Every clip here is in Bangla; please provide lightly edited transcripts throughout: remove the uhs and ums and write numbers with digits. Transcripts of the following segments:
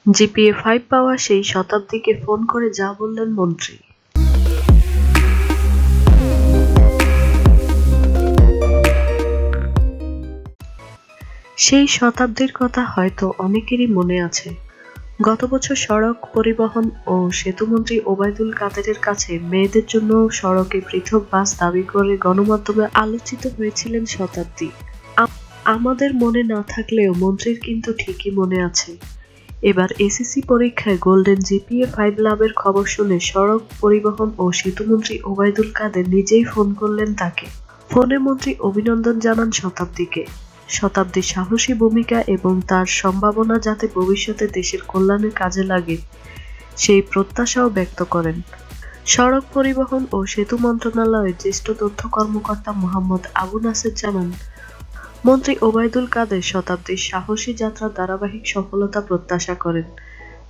জিপিএ 5 পাওয়া সেই শতাব্দীকে ফোন করে যা বললেন মন্ত্রী। সেই শতাব্দীর কথা হয়তো অনেকেরই মনে আছে। গত বছর সড়ক পরিবহন ও সেতুমন্ত্রী ওবায়দুল কাদেরের কাছে মেয়েদের জন্য সড়কে পৃথক বাস দাবি করে গণমাধ্যমে আলোচিত হয়েছিলেন শতাব্দী। আমাদের মনে না থাকলেও মন্ত্রীর কিন্তু ঠিকই মনে আছে। এবার এসএসসি পরীক্ষায় গোল্ডেন জিপিএ 5 লাভের খবর শুনে সড়ক পরিবহন ও সেতুমন্ত্রী ওবায়দুল কাদের নিজেই ফোন করলেন তাকে। ফোনে মন্ত্রী অভিনন্দন জানান শতাব্দীকে, শতাব্দীর সাহসী ভূমিকা এবং তার সম্ভাবনা যাতে ভবিষ্যতে দেশের কল্যাণে কাজে লাগে সেই প্রত্যাশাও ব্যক্ত করেন। সড়ক পরিবহন ও সেতু মন্ত্রণালয়ের জ্যেষ্ঠ তথ্য কর্মকর্তা মোহাম্মদ আবু নাসের জানান, মন্ত্রী ওবায়দুল কাদের শতাব্দীর সাহসী যাত্রার ধারাবাহিক সফলতা প্রত্যাশা করেন।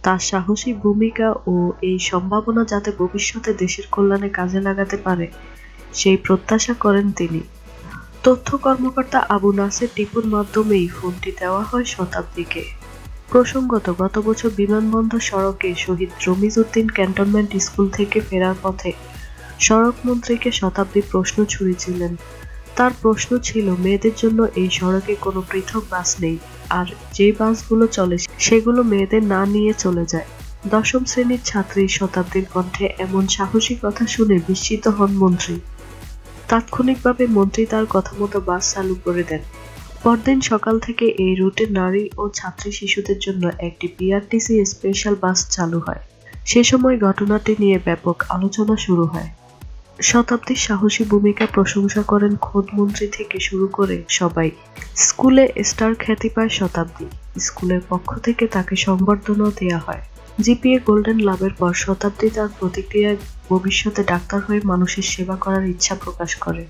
তার সাহসী ভূমিকা ও এই সম্ভাবনা যাতে ভবিষ্যতে দেশের কল্যাণে কাজে লাগাতে পারে সেই প্রত্যাশা করেন তিনি। তথ্য কর্মকর্তা আবু নাসের টিপুর মাধ্যমেই ফোনটি দেওয়া হয় শতাব্দীকে। প্রসঙ্গত, গত বছর বিমানবন্দর সড়কে শহীদ রমিজ উদ্দিন ক্যান্টনমেন্ট স্কুল থেকে ফেরার পথে সড়ক মন্ত্রীকে শতাব্দী প্রশ্ন ছুড়েছিলেন। তার প্রশ্ন ছিল, মেয়েদের জন্য এই সড়কে কোনো পৃথক বাস নেই, আর যে বাসগুলো চলে সেগুলো মেয়েদের না নিয়ে চলে যায়। দশম শ্রেণীর ছাত্রী শতাব্দীর কণ্ঠে এমন সাহসী কথা শুনে বিস্মিত হন মন্ত্রী। তাৎক্ষণিকভাবে মন্ত্রী তার কথা মতো বাস চালু করে দেন। পরদিন সকাল থেকে এই রুটে নারী ও ছাত্রী শিশুদের জন্য একটি বিআরটিসি স্পেশাল বাস চালু হয়। সে সময় ঘটনাটি নিয়ে ব্যাপক আলোচনা শুরু হয়। শতাব্দীর সাহসী ভূমিকা প্রশংসা করেন খোদ মন্ত্রী থেকে শুরু করে সবাই। স্কুলে স্টার খ্যাতি পায় শতাব্দী। স্কুলের পক্ষ থেকে তাকে সংবর্ধনাও দেওয়া হয়। জিপিএ গোল্ডেন লাভের পর শতাব্দী তার প্রতিক্রিয়ায় ভবিষ্যতে ডাক্তার হয়ে মানুষের সেবা করার ইচ্ছা প্রকাশ করে।